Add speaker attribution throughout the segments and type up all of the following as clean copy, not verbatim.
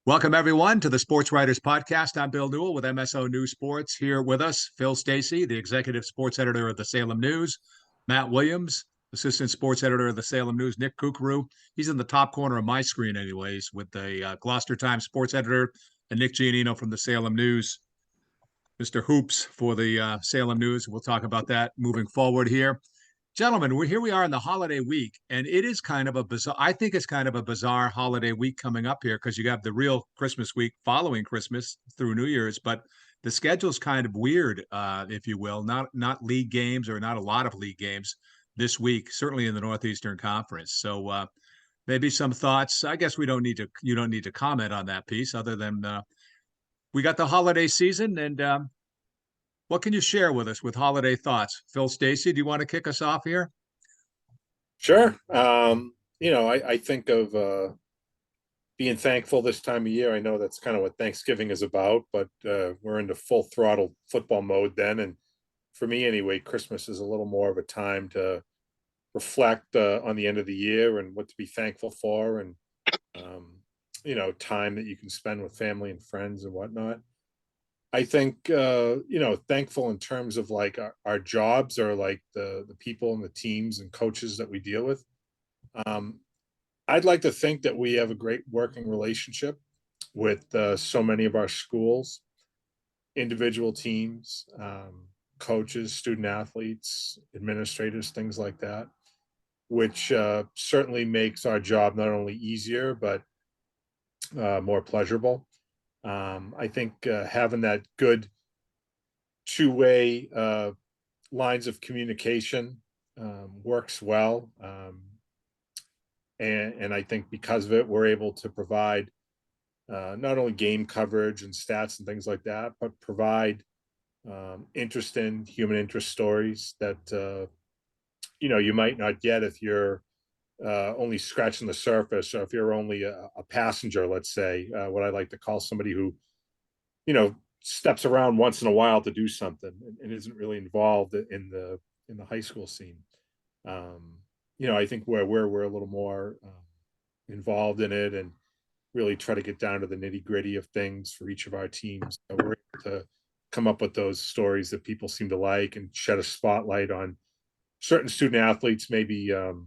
Speaker 1: Welcome, everyone, to the Sports Writers Podcast. I'm Bill Newell with MSO News Sports. Here with us, Phil Stacy, the executive sports editor of the Salem News, Matt Williams, assistant sports editor of the Salem News, Nick Kukru. He's in the top corner of my screen, anyways, with the Gloucester Times sports editor, and Nick Giannino from the Salem News, Mr. Hoops for the Salem News. We'll talk about that moving forward here. Gentlemen, here we are in the holiday week, and it is kind of a bizarre. I think it's kind of a bizarre holiday week coming up here because you have the real Christmas week following Christmas through New Year's, but the schedule's kind of weird, if you will. Not league games or not a lot of league games this week, certainly in the Northeastern Conference. So maybe some thoughts. I guess we don't need to. You don't need to comment on that piece, other than we got the holiday season, and what can you share with us with holiday thoughts? Phil Stacy, do you want to kick us off here?
Speaker 2: Sure. I think of being thankful this time of year. I know that's kind of what Thanksgiving is about, but we're into full throttle football mode then. And for me, anyway, Christmas is a little more of a time to reflect on the end of the year and what to be thankful for, and time that you can spend with family and friends and whatnot. I think thankful in terms of like our jobs, or like the people and the teams and coaches that we deal with. Um, I'd like to think that we have a great working relationship with so many of our schools, individual teams, coaches, student athletes, administrators, things like that, which certainly makes our job not only easier but more pleasurable. I think having that good two-way lines of communication works well. And I think because of it, we're able to provide not only game coverage and stats and things like that, but provide interesting human interest stories that you might not get if you're only scratching the surface, or if you're only a passenger, let's say, what I like to call somebody who steps around once in a while to do something, and isn't really involved in the high school scene. I think we're a little more involved in it, and really try to get down to the nitty gritty of things for each of our teams. So we're able to come up with those stories that people seem to like, and shed a spotlight on certain student athletes, maybe an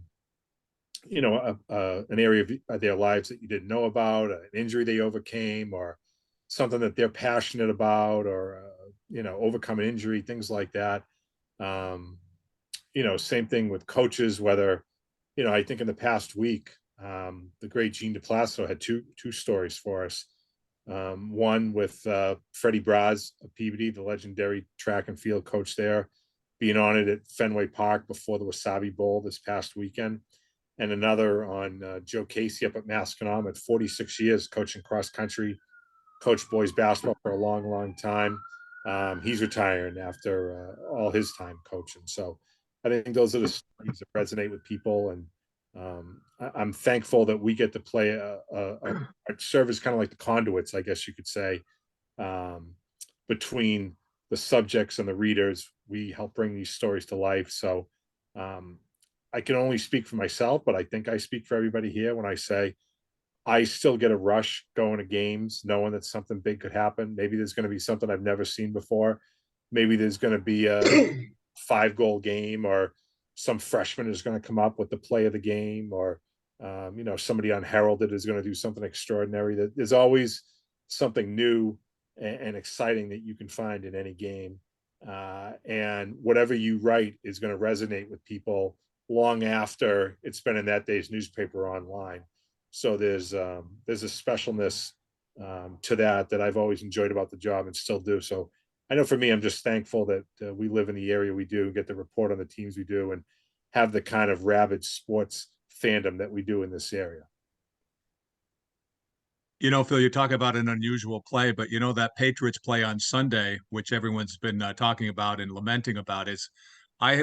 Speaker 2: area of their lives that you didn't know about, an injury they overcame, or something that they're passionate about, or overcome an injury, things like that. um, Same thing with coaches, whether I think in the past week, the great Gene DePlasso had two stories for us. One with Freddie Braz of Peabody, the legendary track and field coach there, being honored at Fenway Park before the Wasabi Bowl this past weekend, and another on Joe Casey up at Masconomet at 46 years coaching cross country, coached boys basketball for a long, long time. He's retiring after all his time coaching. So I think those are the stories that resonate with people, and I'm thankful that we get to play serve as kind of like the conduits, I guess you could say, um, between the subjects and the readers. We help bring these stories to life. So um, I can only speak for myself, but I think I speak for everybody here when I say I still get a rush going to games, knowing that something big could happen. Maybe there's going to be something I've never seen before. Maybe there's going to be a 5 goal game, or some freshman is going to come up with the play of the game, or somebody unheralded is going to do something extraordinary. That there's always something new and exciting that you can find in any game. And whatever you write is going to resonate with people long after it's been in that day's newspaper or online. So there's a specialness to that I've always enjoyed about the job and still do. So I know for me, I'm just thankful that we live in the area we do, get to report on the teams we do, and have the kind of rabid sports fandom that we do in this area.
Speaker 1: Phil, you talk about an unusual play, but that Patriots play on Sunday, which everyone's been talking about and lamenting about, is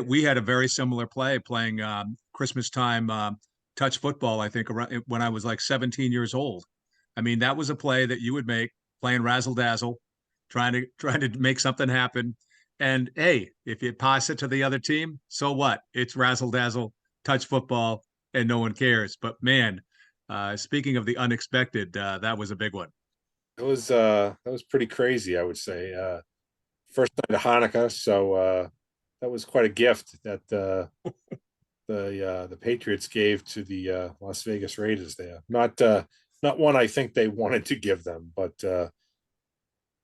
Speaker 1: we had a very similar play playing Christmas time touch football. I think around when I was like 17 years old. I mean, that was a play that you would make playing razzle dazzle, trying to make something happen. And hey, if you pass it to the other team, so what? It's razzle dazzle, touch football, and no one cares. But man, speaking of the unexpected, that was a big one.
Speaker 2: that was pretty crazy, I would say. First night of Hanukkah, so that was quite a gift that the Patriots gave to the Las Vegas Raiders there. Not one I think they wanted to give them, but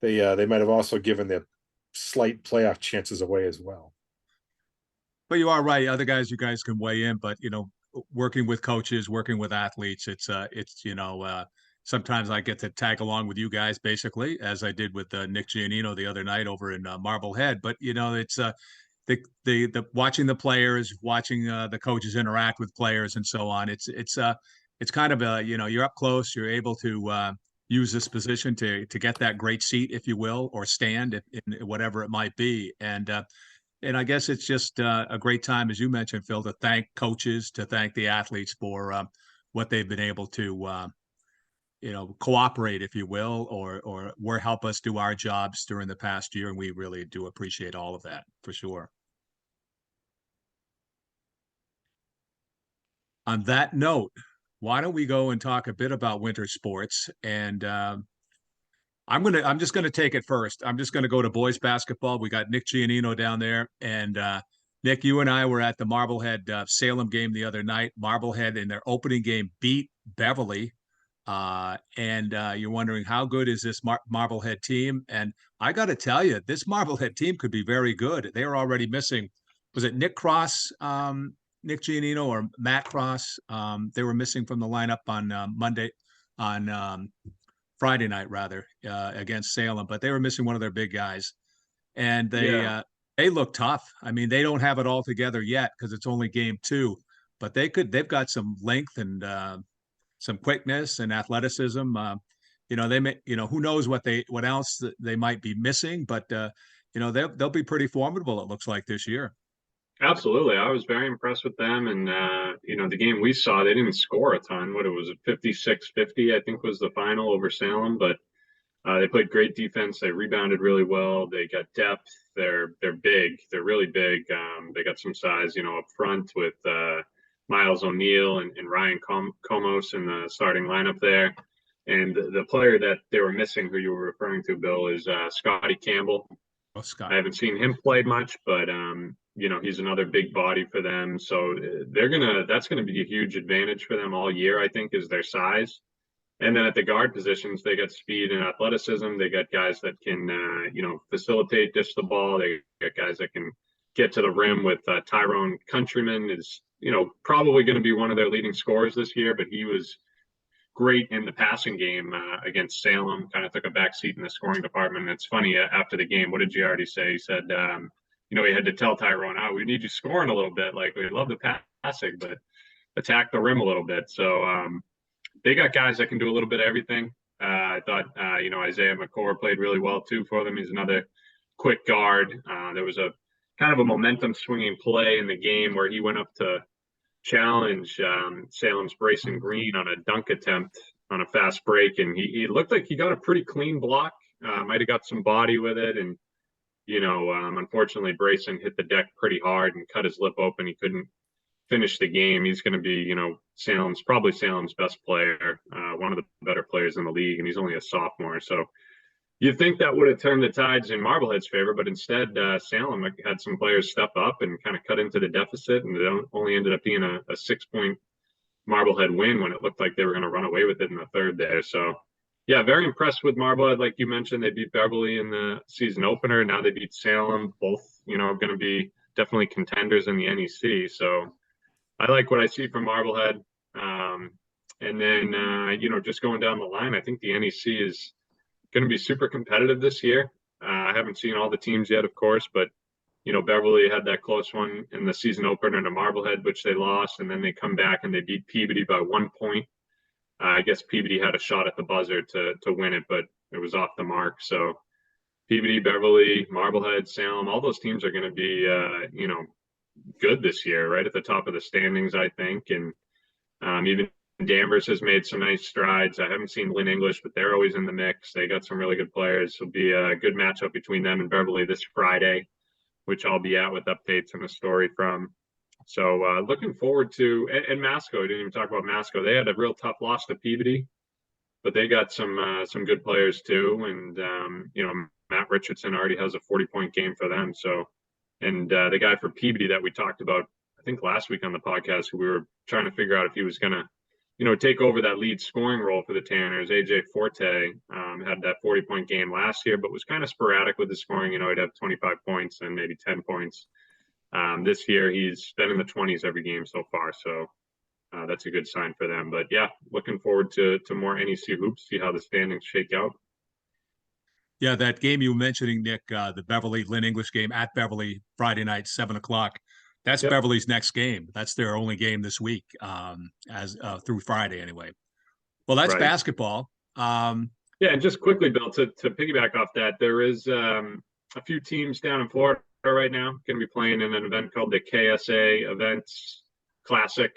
Speaker 2: they might have also given their slight playoff chances away as well.
Speaker 1: But you are right. Other guys, you guys can weigh in, but working with coaches, working with athletes, sometimes I get to tag along with you guys basically, as I did with Nick Giannino the other night over in Marblehead. But it's the watching the players, watching the coaches interact with players, and so on. It's kind of a you're up close, you're able to use this position to get that great seat, if you will, or stand in whatever it might be, and I guess it's just a great time, as you mentioned, Phil, to thank coaches, to thank the athletes for what they've been able to, cooperate, if you will, or help us do our jobs during the past year, and we really do appreciate all of that for sure. On that note, why don't we go and talk a bit about winter sports? And I'm just gonna take it first. I'm just gonna go to boys basketball. We got Nick Giannino down there, and Nick, you and I were at the Marblehead Salem game the other night. Marblehead in their opening game beat Beverly, and you're wondering how good is this Marblehead team? And I got to tell you, this Marblehead team could be very good. They were already missing. Was it Nick Cross, Nick Giannino, or Matt Cross? They were missing from the lineup on Monday, on Friday night rather, against Salem, but they were missing one of their big guys, and
Speaker 3: Yeah,
Speaker 1: they look tough. I mean, they don't have it all together yet because it's only game two, but they've got some length and some quickness and athleticism. They may, who knows what else they might be missing, but they'll be pretty formidable. It looks like this year.
Speaker 3: absolutely. I was very impressed with them. And, the game we saw, they didn't score a ton. What it was, 56-50, I think was the final over Salem. But they played great defense. They rebounded really well. They got depth. They're big. They're really big. They got some size, up front with Miles O'Neill and Ryan Comos in the starting lineup there. And the player that they were missing, who you were referring to, Bill, is Scotty Campbell.
Speaker 1: Oh, Scott.
Speaker 3: I haven't seen him play much, but he's another big body for them. So that's gonna be a huge advantage for them all year, I think, is their size. And then at the guard positions, they got speed and athleticism. They got guys that can, facilitate, dish the ball. They got guys that can get to the rim with Tyrone Countryman is, probably going to be one of their leading scorers this year, but he was great in the passing game against Salem. Kind of took a backseat in the scoring department. And it's funny after the game. What did you already say? He said, he had to tell Tyrone, "Oh, we need you scoring a little bit. Like we love the passing, but attack the rim a little bit." So they got guys that can do a little bit of everything. I thought, Isaiah McCord played really well too for them. He's another quick guard. There was a kind of a momentum swinging play in the game where he went up to challenge Salem's Brayson Green on a dunk attempt on a fast break, and he looked like he got a pretty clean block. Might have got some body with it, and unfortunately Brayson hit the deck pretty hard and cut his lip open. He couldn't finish the game. He's going to be, probably Salem's best player, one of the better players in the league, and he's only a sophomore. So you'd think that would have turned the tides in Marblehead's favor, but instead Salem had some players step up and kind of cut into the deficit, and it only ended up being a 6-point Marblehead win when it looked like they were going to run away with it in the third there. So yeah, very impressed with Marblehead. Like you mentioned, they beat Beverly in the season opener. Now they beat Salem. Both, going to be definitely contenders in the NEC. So I like what I see from Marblehead. And then, just going down the line, I think the NEC is going to be super competitive this year. I haven't seen all the teams yet, of course, but, Beverly had that close one in the season opener to Marblehead, which they lost. And then they come back and they beat Peabody by 1 point. I guess Peabody had a shot at the buzzer to win it, but it was off the mark. So Peabody, Beverly, Marblehead, Salem, all those teams are going to be, good this year, right at the top of the standings, I think. And even Danvers has made some nice strides. I haven't seen Lynn English, but they're always in the mix. They got some really good players. It'll be a good matchup between them and Beverly this Friday, which I'll be at with updates and a story from. So looking forward to, and Masco, didn't even talk about Masco. They had a real tough loss to Peabody. but they got some good players too. And Matt Richardson already has a 40-point game for them. So, and the guy for Peabody that we talked about, I think last week on the podcast, we were trying to figure out if he was going to, take over that lead scoring role for the Tanners. AJ Forte had that 40-point game last year, but was kind of sporadic with the scoring. He'd have 25 points and maybe 10 points. This year, he's been in the 20s every game so far. So that's a good sign for them. But yeah, looking forward to more NEC hoops, see how the standings shake out.
Speaker 1: Yeah, that game you were mentioning, Nick, the Beverly Lynn English game at Beverly Friday night, 7 o'clock. That's
Speaker 2: Yep.
Speaker 1: Beverly's next game. That's their only game this week, as through Friday anyway. Well, that's
Speaker 3: Right.
Speaker 1: basketball.
Speaker 3: Yeah, and just quickly, Bill, to piggyback off that, there is a few teams down in Florida right now going to be playing in an event called the KSA Events Classic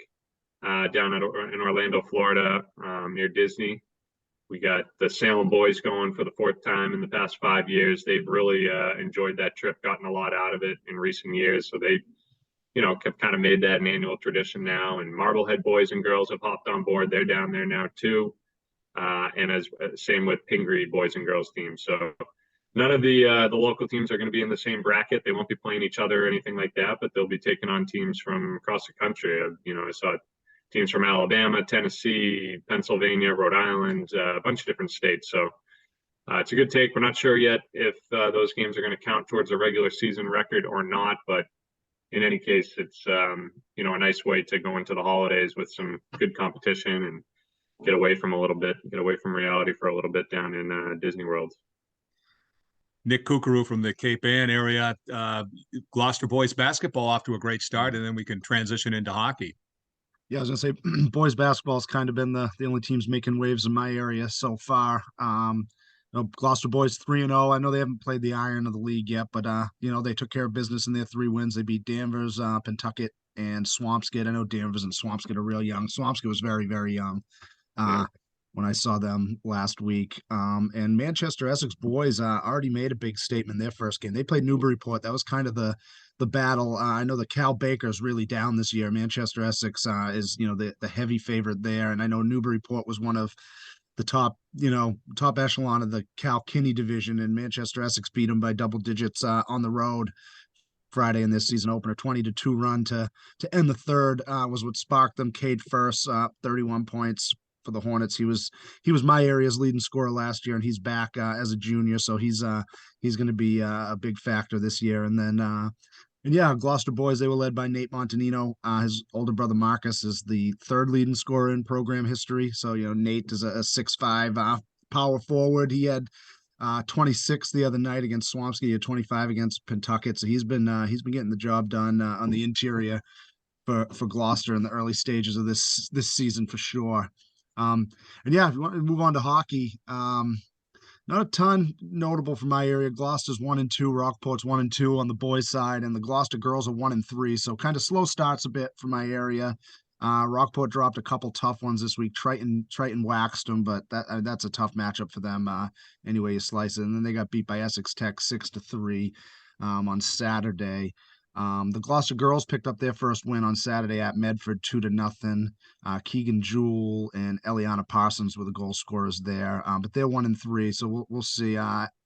Speaker 3: down in Orlando, Florida, near Disney. We got the Salem boys going for the fourth time in the past 5 years. They've really enjoyed that trip, gotten a lot out of it in recent years. So they, have kind of made that an annual tradition now. And Marblehead boys and girls have hopped on board. They're down there now too. And as same with Pingree boys and girls teams. So none of the local teams are going to be in the same bracket. They won't be playing each other or anything like that, but they'll be taking on teams from across the country. I saw teams from Alabama, Tennessee, Pennsylvania, Rhode Island, a bunch of different states. So it's a good take. We're not sure yet if those games are going to count towards a regular season record or not, but in any case, it's a nice way to go into the holidays with some good competition and get away from reality for a little bit down in Disney World.
Speaker 1: Nick Kukuru from the Cape Ann area. Gloucester boys basketball off to a great start, and then we can transition into hockey.
Speaker 4: Yeah, I was gonna say boys basketball has kind of been the only teams making waves in my area so far. Gloucester boys 3-0. I know they haven't played the iron of the league yet, but they took care of business in their 3 wins. They beat Danvers, Pentucket, and Swampscott. I know Danvers and Swampscott are real young. Swampscott was very, very young when I saw them last week. And Manchester Essex boys already made a big statement in their first game. They played Newburyport. That was kind of the battle. I know the Cal Baker is really down this year. Manchester Essex is the heavy favorite there, and I know Newburyport was one of the top echelon of the Cal Kinney division, and Manchester Essex beat them by double digits on the road Friday in this season opener. 20-2 run to end the third was what sparked them. Cade First, 31 points for the Hornets. He was my area's leading scorer last year, and he's back as a junior, so he's going to be a big factor this year. And then Gloucester boys, they were led by Nate Montanino. His older brother Marcus is the 3rd leading scorer in program history. So Nate is a 6'5" power forward. He had 26 the other night against Swampscott. He had 25 against Pentucket. So he's been getting the job done on the interior for Gloucester in the early stages of this season for sure. If you want to move on to hockey, not a ton notable from my area. Gloucester's 1-2, Rockport's 1-2 on the boys' side, and the Gloucester girls are 1-3. So kind of slow starts a bit for my area. Rockport dropped a couple tough ones this week. Triton waxed them, but that's a tough matchup for them anyway you slice it. And then they got beat by Essex Tech 6-3 on Saturday. The Gloucester girls picked up their first win on Saturday at Medford 2-0. Keegan Jewell and Eliana Parsons were the goal scorers there, but they're 1-3. So we'll see.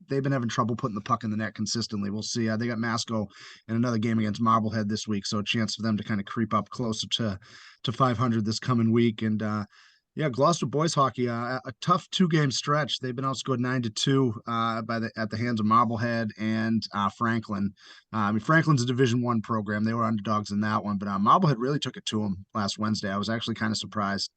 Speaker 4: They've been having trouble putting the puck in the net consistently. We'll see. They got Masco in another game against Marblehead this week, so a chance for them to kind of creep up closer to 500 this coming week. And Gloucester boys hockey, a tough 2-game stretch. They've been outscored 9-2 at the hands of Marblehead and Franklin. Franklin's a Division I program. They were underdogs in that one, but Marblehead really took it to them last Wednesday. I was actually kind of surprised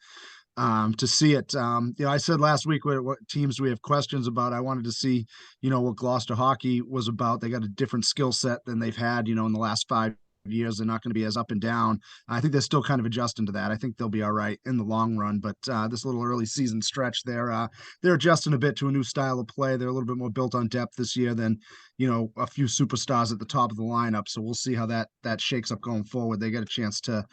Speaker 4: to see it. I said last week what teams we have questions about. I wanted to see, what Gloucester hockey was about. They got a different skill set than they've had, in the last 5 years. They're not going to be as up and down. I think they're still kind of adjusting to that. I think they'll be all right in the long run, but this little early season stretch, they're adjusting a bit to a new style of play. They're a little bit more built on depth this year than a few superstars at the top of the lineup. So we'll see how that shakes up going forward. They get a chance to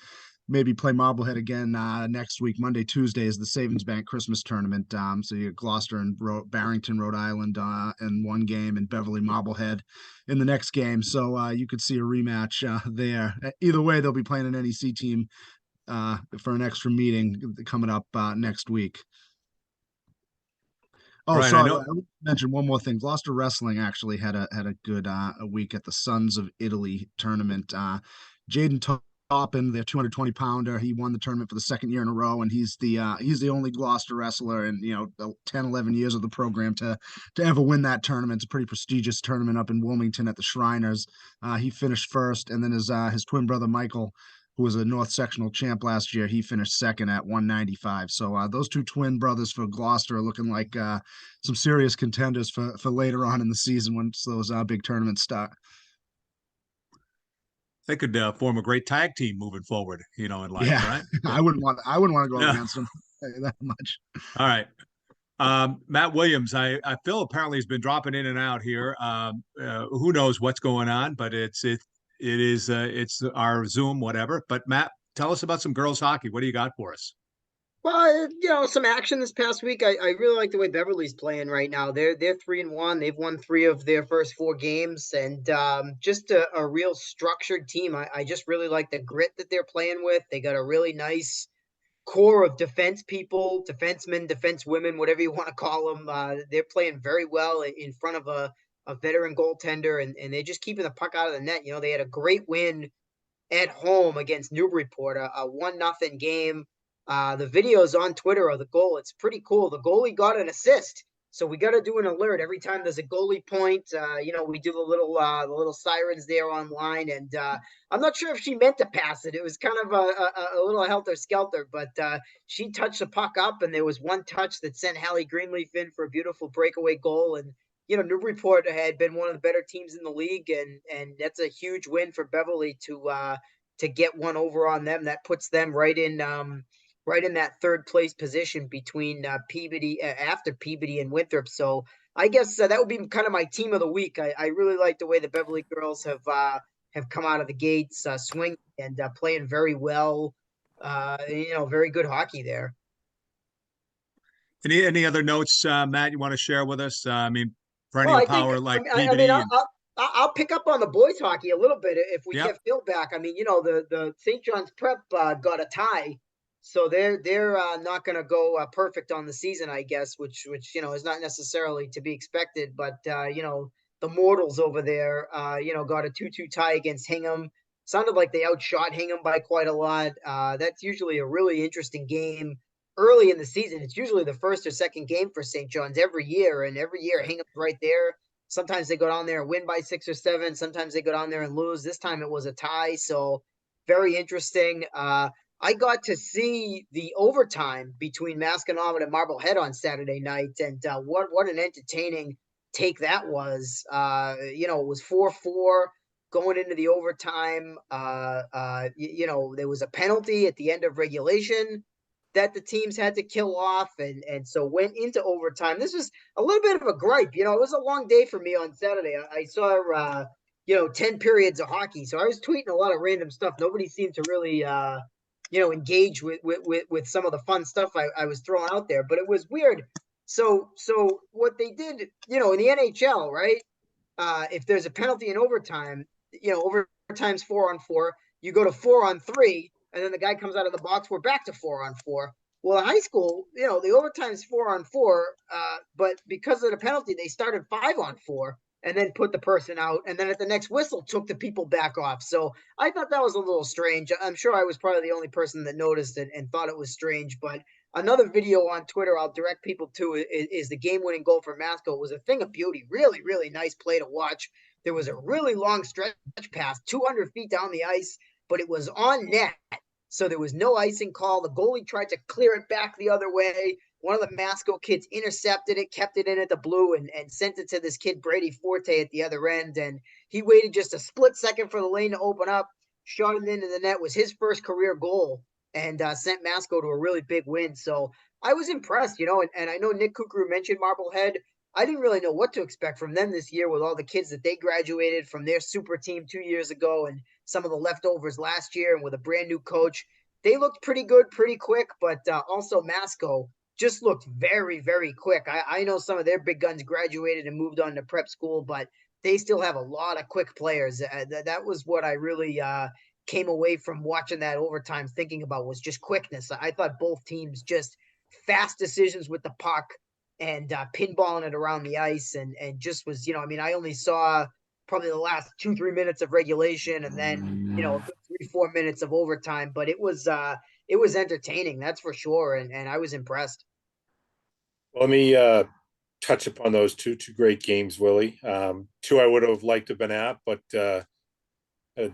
Speaker 4: maybe play Marblehead again next week. Monday, Tuesday is the Savings Bank Christmas tournament. So you got Gloucester and Barrington, Rhode Island in one game, and Beverly Marblehead in the next game. So you could see a rematch there. Either way, they'll be playing an NEC team for an extra meeting coming up next week. Oh,
Speaker 1: Right. I
Speaker 4: sorry.
Speaker 1: know.
Speaker 4: I would mention one more thing. Gloucester Wrestling actually had a good a week at the Sons of Italy tournament. Jaden Toppin, their 220 pounder, he won the tournament for the second year in a row, and he's the only Gloucester wrestler in the 10, 11 years of the program to ever win that tournament. It's a pretty prestigious tournament up in Wilmington at the Shriners. He finished first, and then his twin brother Michael, who was a North Sectional champ last year, he finished second at 195. So those two twin brothers for Gloucester are looking like some serious contenders for later on in the season once those big tournaments start.
Speaker 1: They could form a great tag team moving forward, in life,
Speaker 4: Yeah,
Speaker 1: right?
Speaker 4: I wouldn't want to go up
Speaker 1: Yeah.
Speaker 4: against them that much.
Speaker 1: All right. Matt Williams, I feel apparently has been dropping in and out here. Who knows what's going on, but it's our Zoom, whatever. But Matt, tell us about some girls hockey. What do you got for us?
Speaker 5: Well, some action this past week. I really like the way Beverly's playing right now. They're 3-1. They've won 3 of their first 4 games, and just a real structured team. I just really like the grit that they're playing with. They got a really nice core of defense people, defensemen, defense women, whatever you want to call them. They're playing very well in front of a veteran goaltender, and they're just keeping the puck out of the net. They had a great win at home against Newburyport, a 1-0 game. The videos on Twitter of the goal, it's pretty cool. The goalie got an assist. So we got to do an alert every time there's a goalie point. We do the little sirens there online, and I'm not sure if she meant to pass it. It was kind of a little helter skelter, but she touched the puck up, and there was one touch that sent Hallie Greenleaf in for a beautiful breakaway goal. And Newburyport had been one of the better teams in the league, and that's a huge win for Beverly to get one over on them. That puts them right in that third place position between Peabody after Peabody and Winthrop. So I guess that would be kind of my team of the week. I really like the way the Beverly girls have come out of the gates swinging and playing very well. Very good hockey there.
Speaker 1: Any other notes, Matt, you want to share with us?
Speaker 5: Well,
Speaker 1: Perennial
Speaker 5: I think
Speaker 1: power like
Speaker 5: I mean
Speaker 1: Peabody.
Speaker 5: I'll pick up on the boys hockey a little bit if we
Speaker 1: Yep.
Speaker 5: get Phil back. I mean, the St. John's Prep got a tie, so they're not going to go perfect on the season, I guess, which is not necessarily to be expected. But the Mortals over there, got a 2-2 tie against Hingham. Sounded like they outshot Hingham by quite a lot. That's usually a really interesting game early in the season. It's usually the first or second game for St. John's every year, and every year Hingham's right there. Sometimes they go down there and win by 6 or 7. Sometimes they go down there and lose. This time it was a tie, so very interesting. I got to see the overtime between Masconomet and Marblehead on Saturday night, and what an entertaining take that was. It was 4-4 going into the overtime. There was a penalty at the end of regulation that the teams had to kill off, and so went into overtime. This was a little bit of a gripe. It was a long day for me on Saturday. I saw 10 periods of hockey, so I was tweeting a lot of random stuff. Nobody seemed to really engage with some of the fun stuff I was throwing out there, but it was weird. So what they did, in the NHL, right? If there's a penalty in overtime, overtime's 4-on-4. You go to 4-on-3, and then the guy comes out of the box. We're back to 4-on-4. Well, in high school, the overtime's 4-on-4, but because of the penalty, they started 5-on-4 and then put the person out, and then at the next whistle took the people back off. So I thought that was a little strange. I'm sure I was probably the only person that noticed it and thought it was strange, but another video on Twitter I'll direct people to is the game-winning goal for Masco. It was a thing of beauty. Really, really nice play to watch. There was a really long stretch pass, 200 feet down the ice, but it was on net. So there was no icing call. The goalie tried to clear it back the other way. One of the Masco kids intercepted it, kept it in at the blue, and sent it to this kid, Brady Forte, at the other end. And he waited just a split second for the lane to open up, shot it into the net. Was his first career goal, and sent Masco to a really big win. So I was impressed, and I know Nick Kukru mentioned Marblehead. I didn't really know what to expect from them this year with all the kids that they graduated from their super team 2 years ago and some of the leftovers last year, and with a brand new coach. They looked pretty good, pretty quick, but also Masco just looked very, very quick. I know some of their big guns graduated and moved on to prep school, but they still have a lot of quick players. That was what I really came away from watching that overtime thinking about, was just quickness. I thought both teams just fast decisions with the puck, and pinballing it around the ice, and just was, I mean, I only saw probably the last 2-3 minutes of regulation, and then a good 3-4 minutes of overtime. But it was entertaining, that's for sure, and I was impressed.
Speaker 2: Let me touch upon those two great games, Willie. Two I would have liked to have been at, but a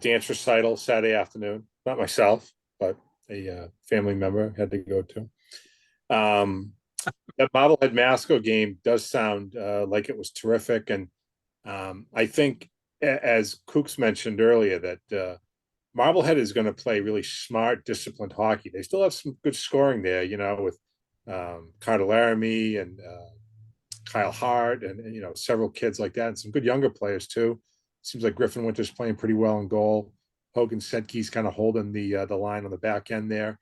Speaker 2: dance recital Saturday afternoon. Not myself, but a family member had to go to. That Bobblehead Masco game does sound like it was terrific, and I think, as Kooks mentioned earlier, that Marblehead is going to play really smart, disciplined hockey. They still have some good scoring there, with Carter Laramie and Kyle Hart and several kids like that, and some good younger players too. Seems like Griffin Winter's playing pretty well in goal. Hogan Sedke's kind of holding the line on the back end there.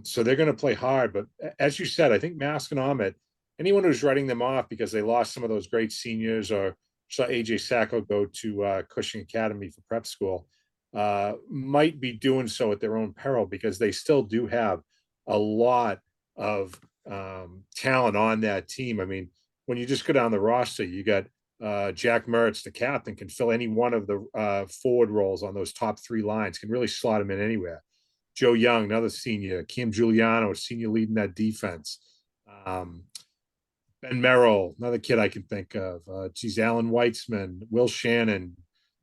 Speaker 2: So they're going to play hard. But as you said, I think Masconomet, anyone who's writing them off because they lost some of those great seniors or saw AJ Sacco go to Cushing Academy for prep school, might be doing so at their own peril, because they still do have a lot of talent on that team. I mean, when you just go down the roster, you got Jack Mertz, the captain, can fill any one of the forward roles on those top three lines, can really slot him in anywhere. Joe Young, another senior. Cam Giuliano, a senior leading that defense. Ben Merrill, another kid I can think of. Alan Weitzman, Will Shannon,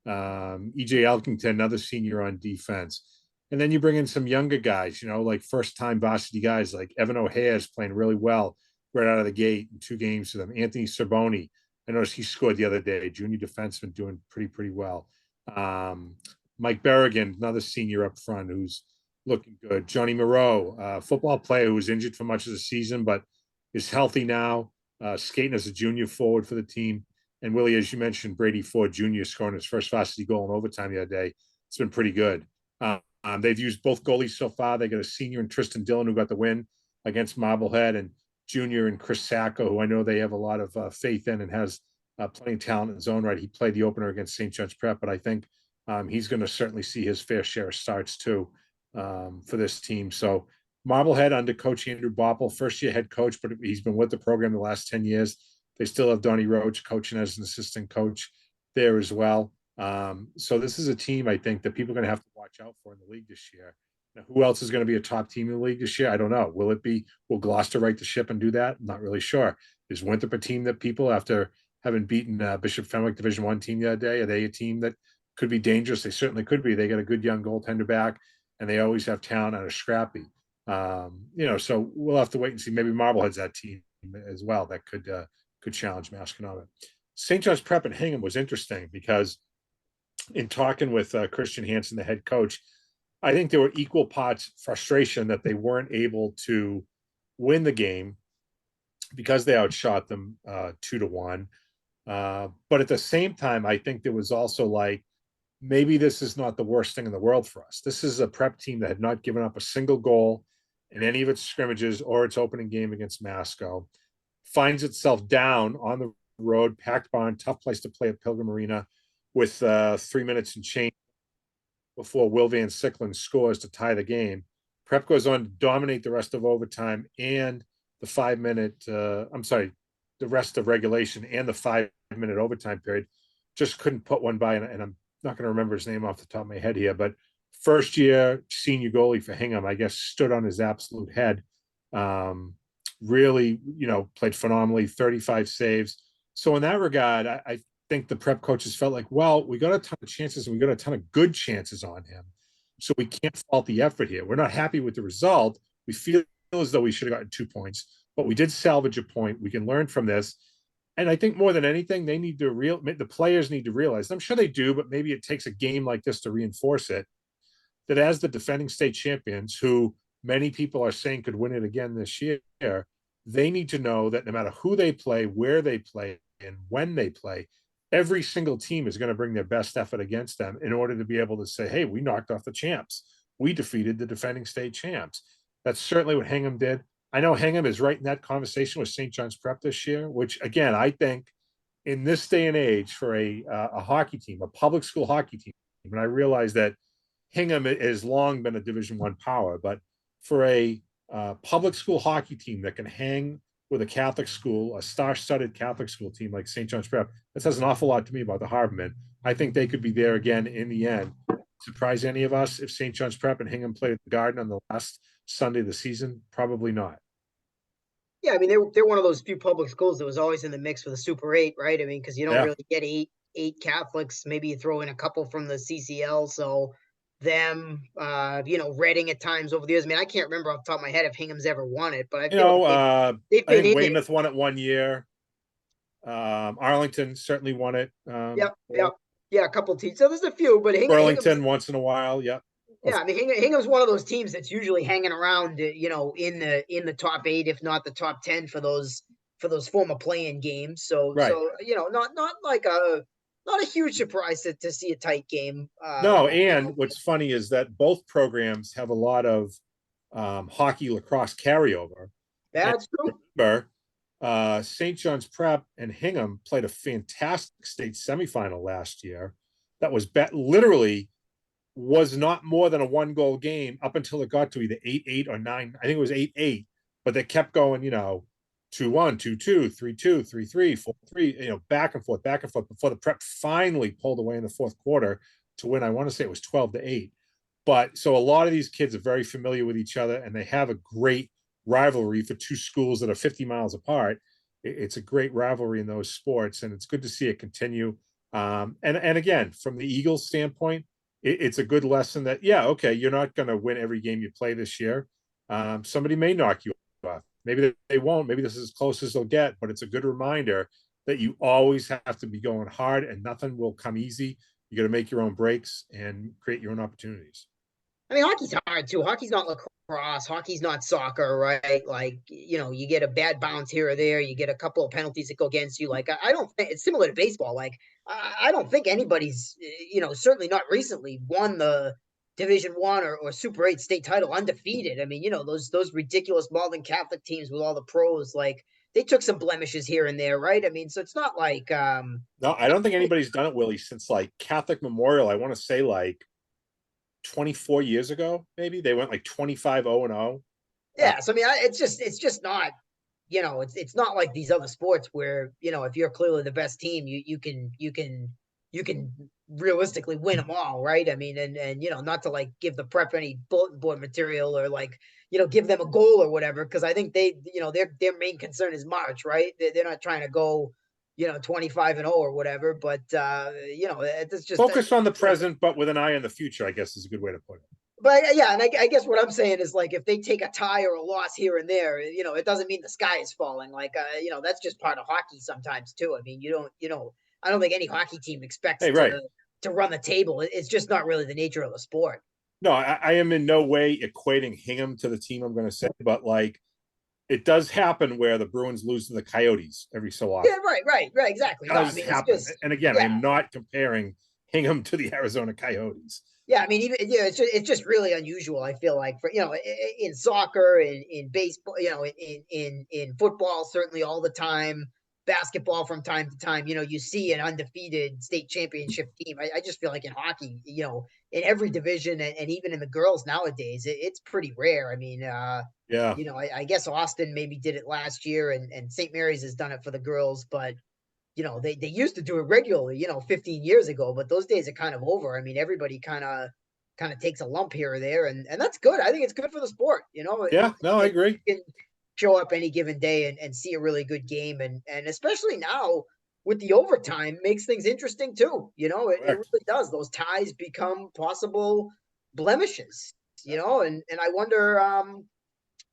Speaker 2: EJ Elkington, another senior on defense. And then you bring in some younger guys, like first-time varsity guys like Evan O'Hare's playing really well right out of the gate in 2 games for them. Anthony Cerboni, I noticed he scored the other day, junior defenseman, doing pretty well. Mike Berrigan, another senior up front who's looking good. Johnny Moreau, football player who was injured for much of the season, but is healthy now, skating as a junior forward for the team. And Willie, as you mentioned, Brady Ford Jr. scoring his first varsity goal in overtime the other day. It's been pretty good. They've used both goalies so far. They got a senior in Tristan Dillon, who got the win against Marblehead, and junior in Chris Sacco, who I know they have a lot of faith in and has plenty of talent in his own right. He played the opener against St. John's Prep, but I think he's going to certainly see his fair share of starts too for this team. So Marblehead under Coach Andrew Bopple, first-year head coach, but he's been with the program the last 10 years. They still have Donnie Roach coaching as an assistant coach there as well. So this is a team, I think, that people are going to have to watch out for in the league this year. Now, who else is going to be a top team in the league this year? I don't know. Will Gloucester right the ship and do that? I'm not really sure. Is Winthrop a team that people, after having beaten Bishop Fenwick Division I team the other day, are they a team that could be dangerous? They certainly could be. They got a good young goaltender back, and they always have talent and are scrappy. So we'll have to wait and see. Maybe Marblehead's that team as well that could challenge Masconomet. St. John's Prep and Hingham was interesting because in talking with Christian Hansen, the head coach, I think there were equal parts frustration that they weren't able to win the game because they outshot them 2-1. But at the same time, I think there was also like, maybe this is not the worst thing in the world for us. This is a prep team that had not given up a single goal in any of its scrimmages or its opening game against Masco, finds itself down on the road, packed barn, tough place to play at Pilgrim Arena, with 3 minutes and change before Will Van Sicklen scores to tie the game. Prep goes on to dominate the rest of overtime and the 5-minute, the rest of regulation and the 5-minute overtime period. Just couldn't put one by, and I'm not going to remember his name off the top of my head here, but first year senior goalie for Hingham, I guess, stood on his absolute head. Really, played phenomenally, 35 saves. So in that regard, I think the prep coaches felt like, well, we got a ton of chances and we got a ton of good chances on him. So we can't fault the effort here. We're not happy with the result. We feel as though we should have gotten 2 points, but we did salvage a point. We can learn from this. And I think more than anything, the players need to realize, I'm sure they do, but maybe it takes a game like this to reinforce it, that as the defending state champions, who many people are saying could win it again this year, they need to know that no matter who they play, where they play, and when they play, every single team is going to bring their best effort against them in order to be able to say, hey, we knocked off the champs. We defeated the defending state champs. That's certainly what Hingham did. I know Hingham is right in that conversation with St. John's Prep this year, which, again, I think in this day and age for a hockey team, a public school hockey team, and I realize that Hingham has long been a Division I power, but for a public school hockey team that can hang with a Catholic school, a star-studded Catholic school team like St. John's Prep. That says an awful lot to me about the Harbormen. I think they could be there again in the end. Surprise any of us if St. John's Prep and Hingham played at the Garden on the last Sunday of the season? Probably not.
Speaker 5: Yeah, I mean they're one of those few public schools that was always in the mix for the Super 8, right? I mean, because you don't really get eight Catholics. Maybe you throw in a couple from the CCL. So them, Reading at times over the years. I mean, I can't remember off the top of my head if Hingham's ever won it, but I feel like they've been
Speaker 2: I think
Speaker 5: in
Speaker 2: Weymouth
Speaker 5: it.
Speaker 2: won it one year. Arlington certainly won it.
Speaker 5: Yeah, a couple teams. So there's a few, but
Speaker 2: Burlington once in a while. Yep.
Speaker 5: Yeah, I mean Hingham's one of those teams that's usually hanging around, in the top 8, if not the top 10 for those former playing games. So
Speaker 2: Right.
Speaker 5: not like not a huge surprise to see a tight game.
Speaker 2: No, and what's funny is that both programs have a lot of hockey lacrosse carryover.
Speaker 5: That's true.
Speaker 2: Remember, St. John's Prep and Hingham played a fantastic state semifinal last year. That was literally was not more than a 1-goal game up until it got to either 8-8 or 9. I think it was 8-8, but they kept going, 2-1, 2-2, 3-2, 3-3, 4-3, back and forth before the Prep finally pulled away in the fourth quarter to win. I want to say it was 12-8. But so a lot of these kids are very familiar with each other, and they have a great rivalry for two schools that are 50 miles apart. It's a great rivalry in those sports, and it's good to see it continue. And again, from the Eagles standpoint, it's a good lesson that, you're not going to win every game you play this year. Somebody may knock you off. Maybe they won't. Maybe this is as close as they'll get, but it's a good reminder that you always have to be going hard and nothing will come easy. You got to make your own breaks and create your own opportunities.
Speaker 5: I mean, hockey's hard too. Hockey's not lacrosse. Hockey's not soccer, right? Like, you get a bad bounce here or there. You get a couple of penalties that go against you. Like, I don't think it's similar to baseball. Like, I don't think anybody's, certainly not recently won the Division One or Super 8 state title undefeated. I mean, those ridiculous Malden Catholic teams with all the pros, like they took some blemishes here and there, right? I mean, so it's not like
Speaker 2: no, I don't think anybody's done it, Willie, since like Catholic Memorial. I want to say like 24 years ago, maybe they went like 25-0-0.
Speaker 5: Yeah, so I mean, it's just not, it's not like these other sports where if you're clearly the best team, you can realistically win them all, right? I mean, and not to like give the Prep any bulletin board material or like give them a goal or whatever, because I think they their main concern is March, right? They're not trying to go 25-0 or whatever, but it's just
Speaker 2: focus on the present, but with an eye on the future, I guess is a good way to put it.
Speaker 5: But yeah, and I guess what I'm saying is like if they take a tie or a loss here and there, it doesn't mean the sky is falling. Like that's just part of hockey sometimes too. I mean, I don't think any hockey team expects to run the table. It's just not really the nature of the sport.
Speaker 2: No, I am in no way equating Hingham to the team I'm going to say, but like it does happen where the Bruins lose to the Coyotes every so often.
Speaker 5: Yeah, right, exactly.
Speaker 2: It does happen. And again, I'm not comparing Hingham to the Arizona Coyotes.
Speaker 5: Yeah, I mean, it's just really unusual. I feel like for in soccer, in baseball, in football, certainly all the time. Basketball from time to time, you see an undefeated state championship team. I just feel like in hockey, in every division and even in the girls nowadays, it's pretty rare. I mean, I guess Austin maybe did it last year, and St. Mary's has done it for the girls, but they used to do it regularly, 15 years ago, but those days are kind of over. I mean, everybody kind of takes a lump here or there, and that's good. I think it's good for the sport,
Speaker 2: Yeah, no, I agree.
Speaker 5: You can show up any given day and see a really good game, and especially now with the overtime makes things interesting too. It really does. Those ties become possible blemishes, and I wonder, I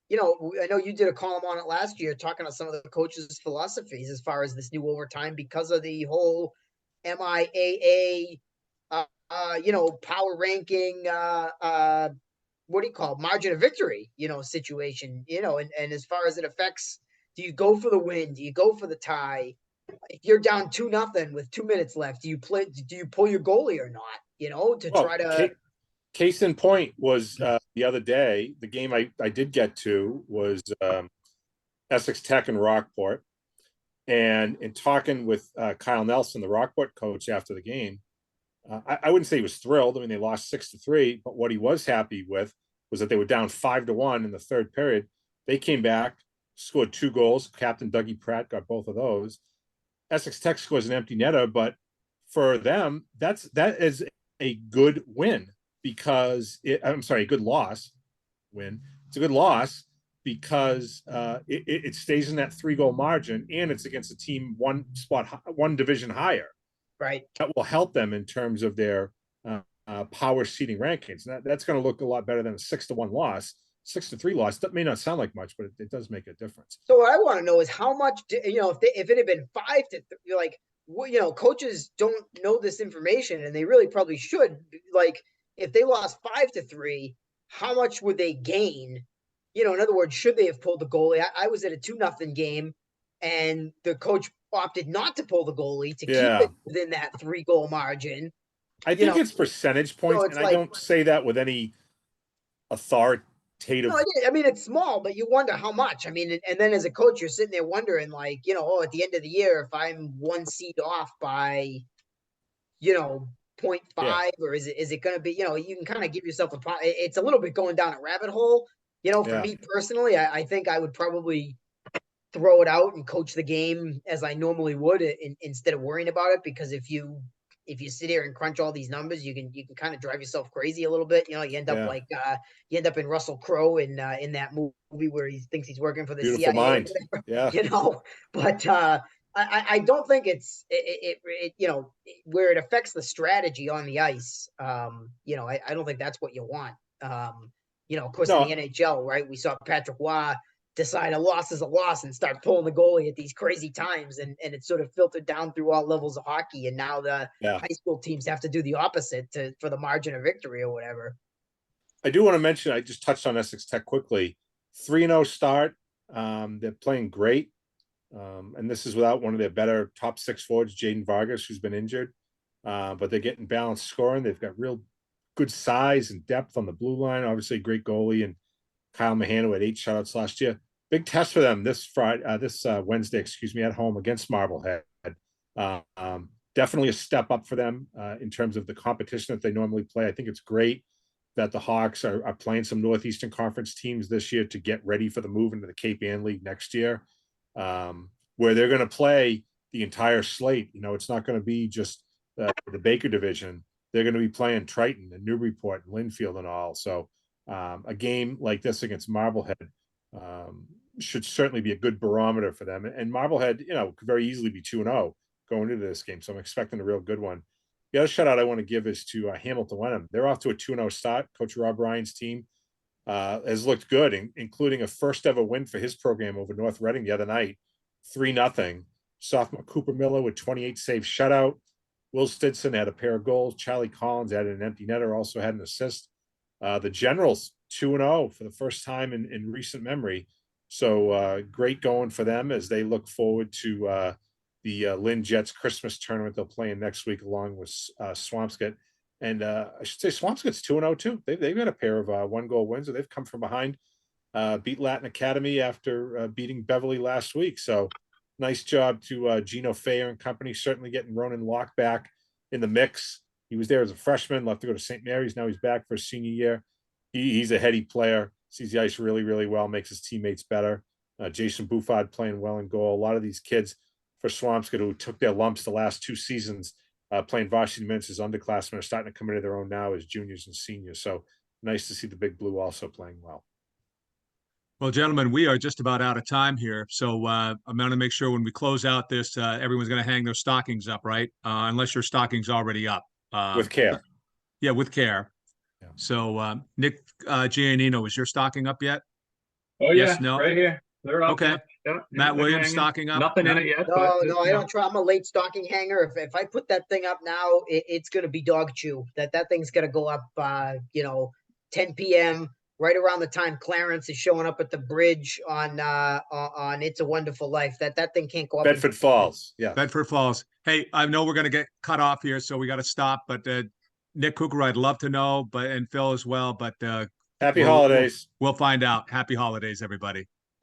Speaker 5: know you did a column on it last year talking about some of the coaches' philosophies as far as this new overtime because of the whole MIAA, power ranking, what do you call it? Margin of victory, situation, and as far as it affects, do you go for the win? Do you go for the tie? If you're down 2-0 with 2 minutes left, do you pull your goalie or not, try to.
Speaker 2: Case in point was the other day, the game I did get to was Essex Tech and Rockport. And in talking with Kyle Nelson, the Rockport coach after the game, I wouldn't say he was thrilled. I mean, they lost 6-3, but what he was happy with was that they were down 5-1 in the third period. They came back scored 2 goals. Captain Dougie Pratt got both of those. Essex Tech scores an empty netter, but for them, that is a good win because a good loss win. It's a good loss because it stays in that 3-goal margin, and it's against a team one division higher.
Speaker 5: Right.
Speaker 2: That will help them in terms of their power seeding rankings. That's going to look a lot better than a 6-1 loss. 6-3 loss. That may not sound like much, but it does make a difference.
Speaker 5: So what I want to know is how much, if it had been 5-3, like, coaches don't know this information, and they really probably should. Like, if they lost 5-3, how much would they gain? In other words, should they have pulled the goalie? I was at a 2-0 game, and the coach opted not to pull the goalie to keep it within that 3-goal margin.
Speaker 2: I think it's percentage points, and I don't say that with any authoritative.
Speaker 5: No, I mean, it's small, but you wonder how much. I mean, and then as a coach, you're sitting there wondering, like, at the end of the year, if I'm 1 seed off by, 0.5, or is it going to be, you can kind of give yourself it's a little bit going down a rabbit hole. For me personally, I think I would probably throw it out and coach the game as I normally would instead of worrying about it, because if you sit here and crunch all these numbers, you can kind of drive yourself crazy a little bit. You end up like you end up in Russell Crowe in that movie where he thinks he's working for the
Speaker 2: Beautiful
Speaker 5: CIA.
Speaker 2: Mind. Yeah.
Speaker 5: But I don't think it's where it affects the strategy on the ice. I don't think that's what you want. Of course, in the NHL, right? We saw Patrick Waugh decide a loss is a loss and start pulling the goalie at these crazy times, and it sort of filtered down through all levels of hockey, and now the high school teams have to do the opposite for the margin of victory or whatever.
Speaker 2: I do want to mention, I just touched on Essex Tech quickly. 3-0 start. They're playing great, and this is without one of their better top 6 forwards, Jaden Vargas, who's been injured, but they're getting balanced scoring. They've got real good size and depth on the blue line. Obviously, a great goalie, and Kyle Mahan, who had 8 shutouts last year. Big test for them this Wednesday, at home against Marblehead. Definitely a step up for them in terms of the competition that they normally play. I think it's great that the Hawks are playing some Northeastern Conference teams this year to get ready for the move into the Cape Ann League next year, where they're going to play the entire slate. It's not going to be just the Baker division. They're going to be playing Triton and Newburyport and Linfield and all. So a game like this against Marblehead should certainly be a good barometer for them. And Marblehead, could very easily be 2-0 going into this game. So I'm expecting a real good one. The other shout out I want to give is to Hamilton Wenham. They're off to a 2-0 start. Coach Rob Ryan's team has looked good, including a first ever win for his program over North Reading the other night, 3-0. Sophomore Cooper Miller with 28 saves shutout. Will Stinson had a pair of goals. Charlie Collins added an empty netter, also had an assist. The Generals 2-0 for the first time in recent memory. So great going for them as they look forward to the Lynn Jets Christmas tournament they'll play in next week along with Swampscott. And I should say Swampscott's 2-0 too. They've got a pair of 1-goal wins. They've come from behind, beat Latin Academy after beating Beverly last week. So nice job to Gino Fayer and company, certainly getting Ronan Locke back in the mix. He was there as a freshman, left to go to St. Mary's. Now he's back for his senior year. He's a heady player, sees the ice really, really well, makes his teammates better. Jason Buffard playing well in goal. A lot of these kids for Swampscott who took their lumps the last 2 seasons playing varsity minutes as underclassmen are starting to come into their own now as juniors and seniors. So nice to see the Big Blue also playing well.
Speaker 1: Well, gentlemen, we are just about out of time here. So I'm going to make sure when we close out this, everyone's going to hang their stockings up, right? Unless your stocking's already up.
Speaker 2: With care.
Speaker 1: Yeah, with care. Yeah. So Nick Giannino, is your stocking up yet?
Speaker 3: Oh,
Speaker 1: yes,
Speaker 3: yeah,
Speaker 1: no?
Speaker 3: right here. They're up.
Speaker 1: Okay.
Speaker 3: Yeah.
Speaker 1: Matt Williams stocking up?
Speaker 3: Nothing in it yet.
Speaker 5: No, I don't try. I'm a late stocking hanger. If I put that thing up now, it's going to be dog chew. That thing's going to go up, 10 p.m., right around the time Clarence is showing up at the bridge on It's a Wonderful Life. That thing can't go up.
Speaker 2: Bedford Falls. Yeah.
Speaker 1: Bedford Falls. Hey, I know we're going to get cut off here, so we got to stop. But Nick Cooker, I'd love to know, and Phil as well. But
Speaker 2: happy holidays.
Speaker 1: We'll find out. Happy holidays, everybody.